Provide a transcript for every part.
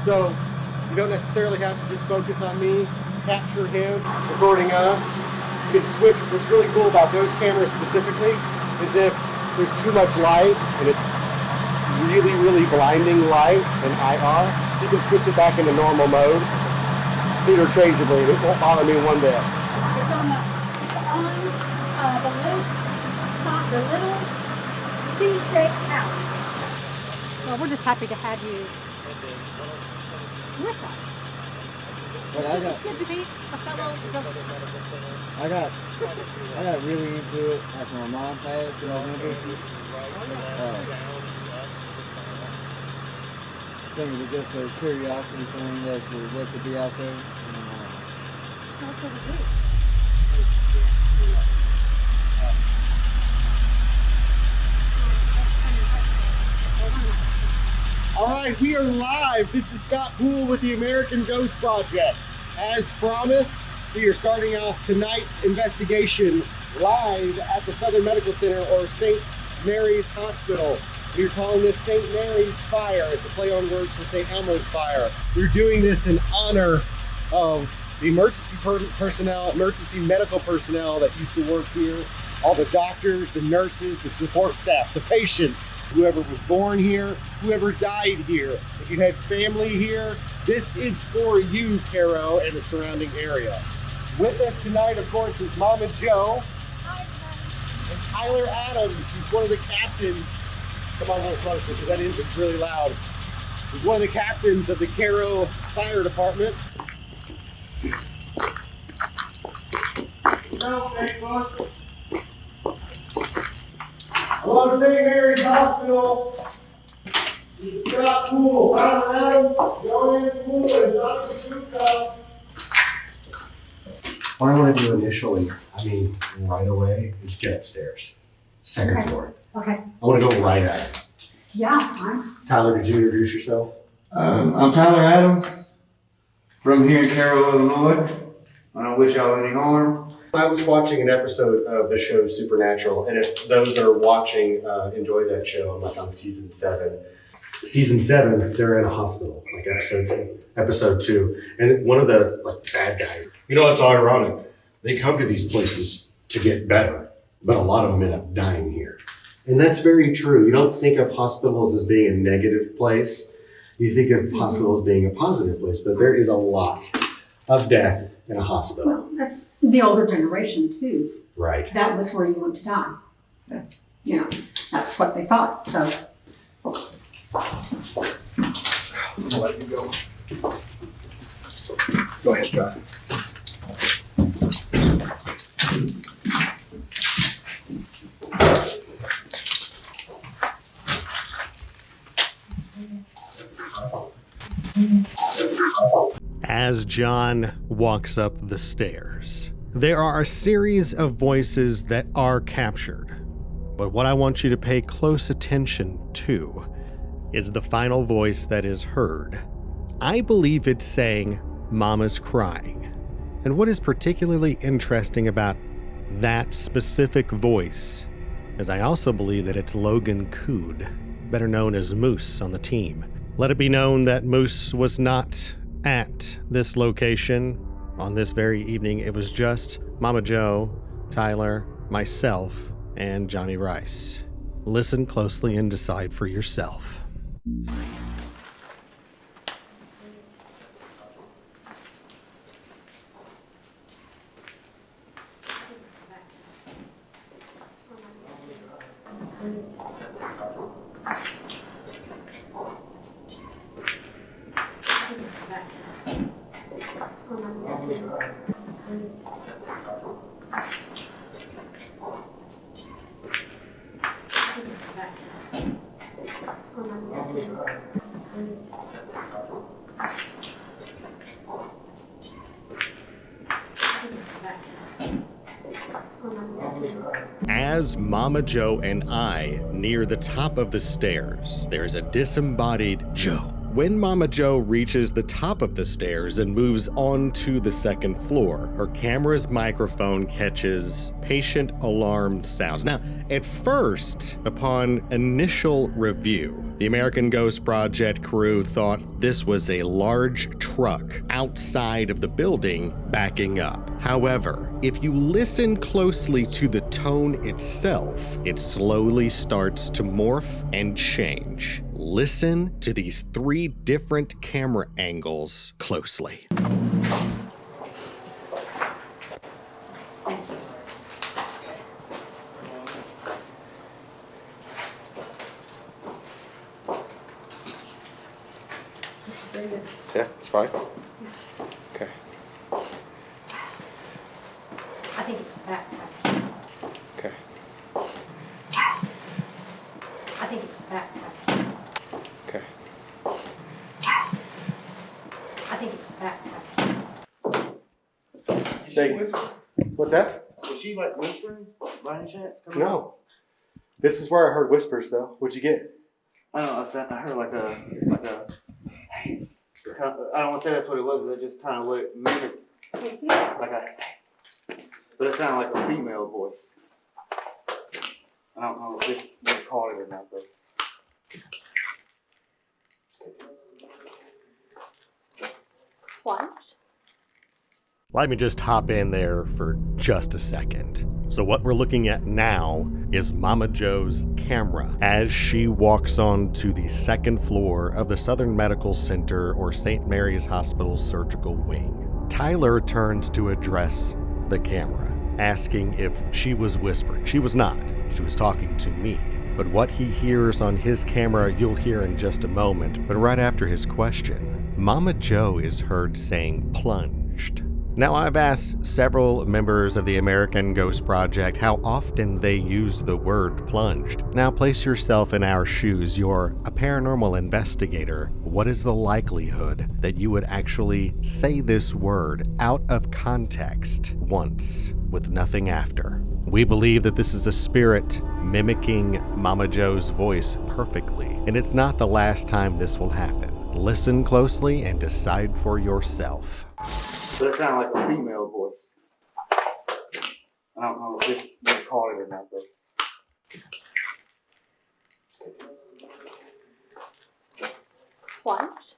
So you don't necessarily have to just focus on me, capture him, recording us. You can switch. What's really cool about those cameras specifically is if there's too much light and it's really, really blinding light and IR, you can switch it back into normal mode interchangeably. It won't bother me one bit. It's on the little spot, the little C-shaped couch. Well, we're just happy to have you with us. It's good to be a fellow ghost. I got really into it after my mom passed and I think it was just a curiosity thing as to what could be out there. That's what we do. All right, we are live. This is Scott Poole with the American Ghost Project. As promised, we are starting off tonight's investigation live at the Southern Medical Center, or St. Mary's Hospital. We're calling this St. Mary's Fire. It's a play on words for St. Elmo's Fire. We're doing this in honor of the emergency personnel, emergency medical personnel that used to work here, all the doctors, the nurses, the support staff, the patients, whoever was born here, whoever died here. If you had family here, this is for you, Cairo, and the surrounding area. With us tonight, of course, is Mama Joe. Hi, and Tyler Adams, who's one of the captains. Come on a little closer, because that engine's really loud. He's one of the captains of the Cairo Fire Department. No, next one. Hello, St. Mary's Hospital. This is Scott Poole, Tyler Adams, Joanne Poole, and Dr. Suka. What I want to do initially, right away, is get upstairs. Second floor. Okay. I want to go right at it. Yeah, fine. Tyler, did you introduce yourself? I'm Tyler Adams from here in Cairo, Illinois. I don't wish y'all any harm. I was watching an episode of the show Supernatural, and if those that are watching enjoy that show, I'm like on season 7. Season 7, they're in a hospital, like episode 2. And one of the bad guys, it's ironic. They come to these places to get better, but a lot of them end up dying here. And that's very true. You don't think of hospitals as being a negative place. You think of hospitals being a positive place, but there is a lot of death in a hospital. Well, that's the older generation too. Right. That was where you went to die. That's what they thought. So. I'll let you go. Go ahead, John. As John walks up the stairs, there are a series of voices that are captured. But what I want you to pay close attention to is the final voice that is heard. I believe it's saying, "Mama's crying." And what is particularly interesting about that specific voice is I also believe that it's Logan Cood, better known as Moose on the team. Let it be known that Moose was not at this location on this very evening. It was just Mama Joe, Tyler, myself, and Johnny Rice. Listen closely and decide for yourself. As Mama Joe and I near the top of the stairs, there's a disembodied Joe. When Mama Joe reaches the top of the stairs and moves on to the second floor, her camera's microphone catches patient alarm sounds. Now, at first, upon initial review, The American Ghost Project crew thought this was a large truck outside of the building backing up. However, if you listen closely to the tone itself, it slowly starts to morph and change. Listen to these 3 different camera angles closely. Yeah, it's fine. Okay. I think it's a backpack. Okay. I think it's a backpack. Okay. I think it's a backpack. Say, what's that? Was she like whispering by any chance? No. This is where I heard whispers, though. What'd you get? I don't know. I heard like a. I don't want to say that's what it was, but it just kind of what it mimicked. Like a. But it sounded like a female voice. I don't know if this what you called it or not, but. Plunged? Let me just hop in there for just a second. So what we're looking at now is Mama Joe's camera as she walks on to the 2nd floor of the Southern Medical Center or St. Mary's Hospital Surgical Wing. Tyler turns to address the camera, asking if she was whispering. She was not. She was talking to me. But what he hears on his camera, you'll hear in just a moment. But right after his question, Mama Joe is heard saying plunged. Now, I've asked several members of the American Ghost Project how often they use the word plunged. Now, place yourself in our shoes. You're a paranormal investigator. What is the likelihood that you would actually say this word out of context once with nothing after? We believe that this is a spirit mimicking Mama Joe's voice perfectly, and it's not the last time this will happen. Listen closely and decide for yourself. But it sounded like a female voice. I don't know if this what you called it or not, but. Plunged?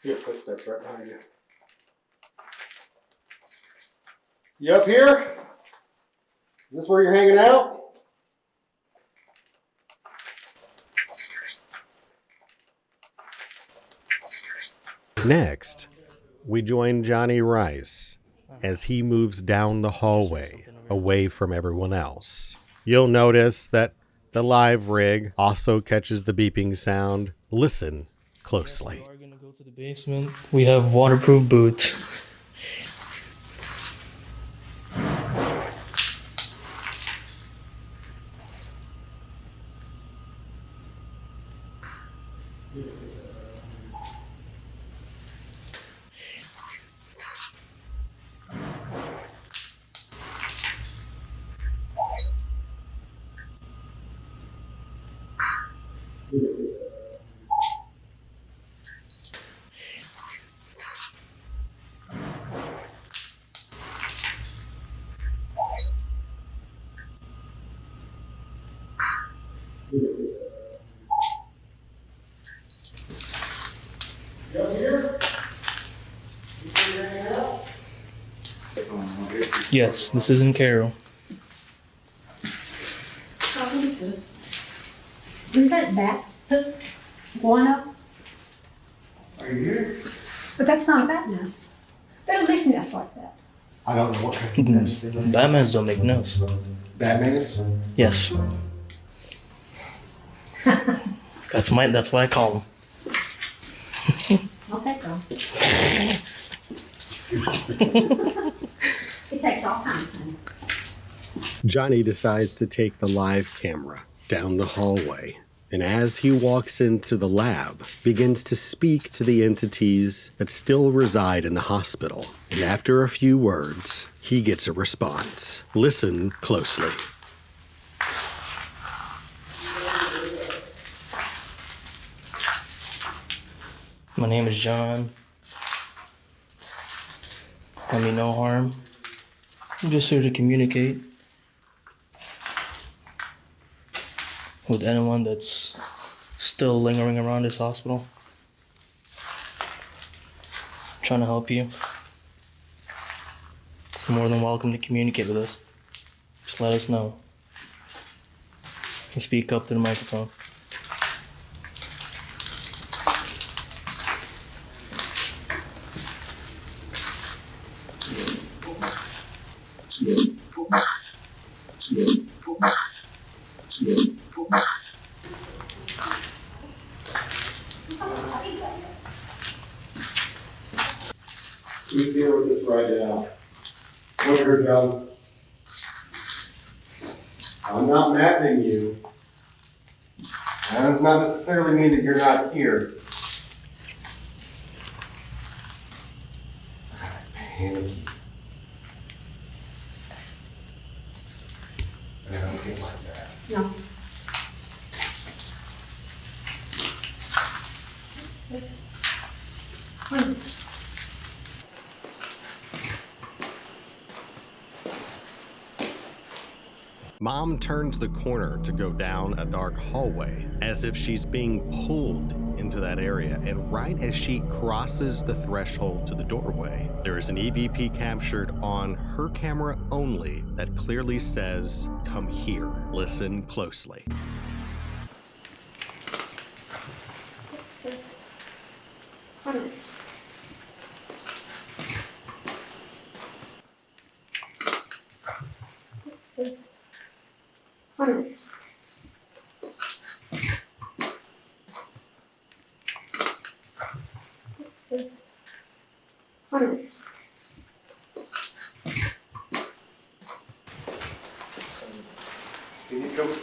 Your footsteps right behind you. You up here? Is this where you're hanging out? Next, we join Johnny Rice as he moves down the hallway away from everyone else. You'll notice that the live rig also catches the beeping sound. Listen closely. We are going to go to the basement. We have waterproof boots. You up here? You where you're hanging out? Yes, this is in Cairo. Is that bat that's going up? Are you here? But that's not a bat nest. They don't make nests like that. I don't know what kind of nest it is. Batmans don't make nests. Batman's? Yes. That's why I call them. I'll take them. It takes all kinds of things. Johnny decides to take the live camera down the hallway, and as he walks into the lab, begins to speak to the entities that still reside in the hospital. And after a few words, he gets a response. Listen closely. My name is John. I mean no harm. I'm just here to communicate. with anyone that's still lingering around this hospital. I'm trying to help you. You're more than welcome to communicate with us. Just let us know. You can speak up to the microphone. Who's dealing with this right now? What you're done. I'm not maddening you. That does not necessarily mean that you're not here. Panicky. I don't get like that. No. What's this? Mom turns the corner to go down a dark hallway, as if she's being pulled into that area, and right as she crosses the threshold to the doorway, there is an EVP captured on her camera only that clearly says, "Come here." Listen closely. What's this? Honey. What's this? Honey. What's this? Honey. Can you come?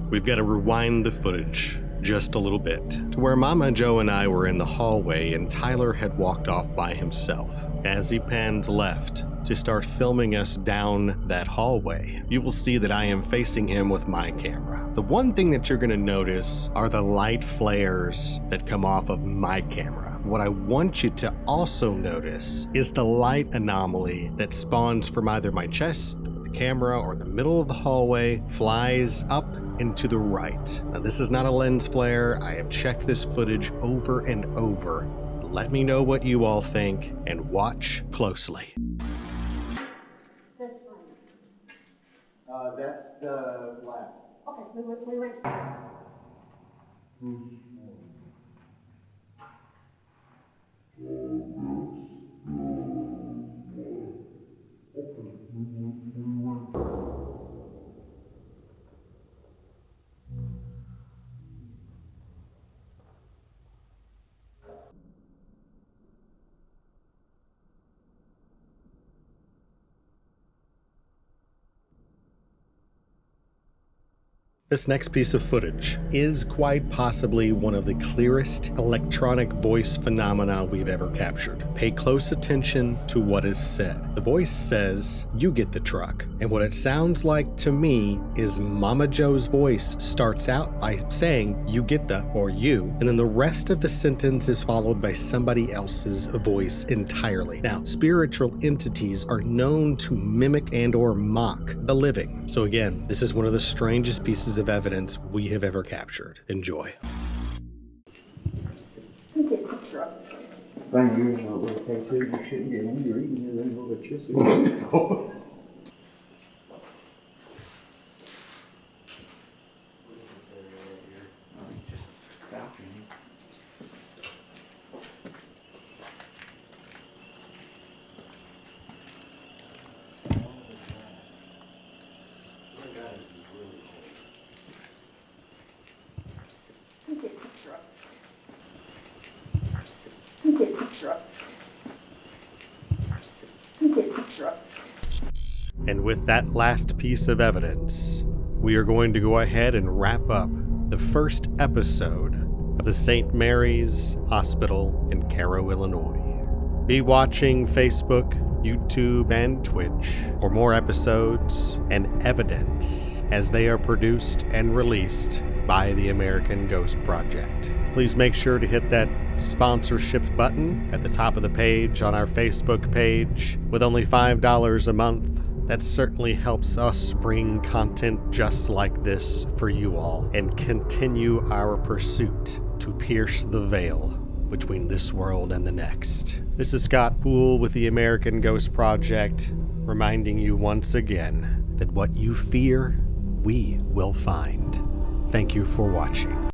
We've got to rewind the footage just a little bit to where Mama Joe and I were in the hallway and Tyler had walked off by himself. As he pans left to start filming us down that hallway, you will see that I am facing him with my camera. The one thing that you're going to notice are the light flares that come off of my camera. What I want you to also notice is the light anomaly that spawns from either my chest, or the camera, or the middle of the hallway, flies up and to the right. Now, this is not a lens flare. I have checked this footage over and over. Let me know what you all think and watch closely. This one. That's the lab. Okay, we went. This next piece of footage is quite possibly one of the clearest electronic voice phenomena we've ever captured. Pay close attention to what is said. The voice says, "You get the truck." And what it sounds like to me is Mama Joe's voice starts out by saying, "You get the," or "you," and then the rest of the sentence is followed by somebody else's voice entirely. Now, spiritual entities are known to mimic and or mock the living. So again, this is one of the strangest pieces of evidence we have ever captured. Enjoy. You get the truck. Thing you know, little tattoo, you shouldn't get any. You're eating your little electricity. You get the truck. You get the truck. You get the truck. And with that last piece of evidence, we are going to go ahead and wrap up the first episode of the St. Mary's Hospital in Cairo, Illinois. Be watching Facebook, YouTube, and Twitch for more episodes and evidence as they are produced and released by the American Ghost Project. Please make sure to hit that sponsorship button at the top of the page on our Facebook page. With only $5 a month, That certainly helps us bring content just like this for you all and continue our pursuit to pierce the veil between this world and the next. This is Scott Poole with the American Ghost Project, reminding you once again that what you fear, we will find. Thank you for watching.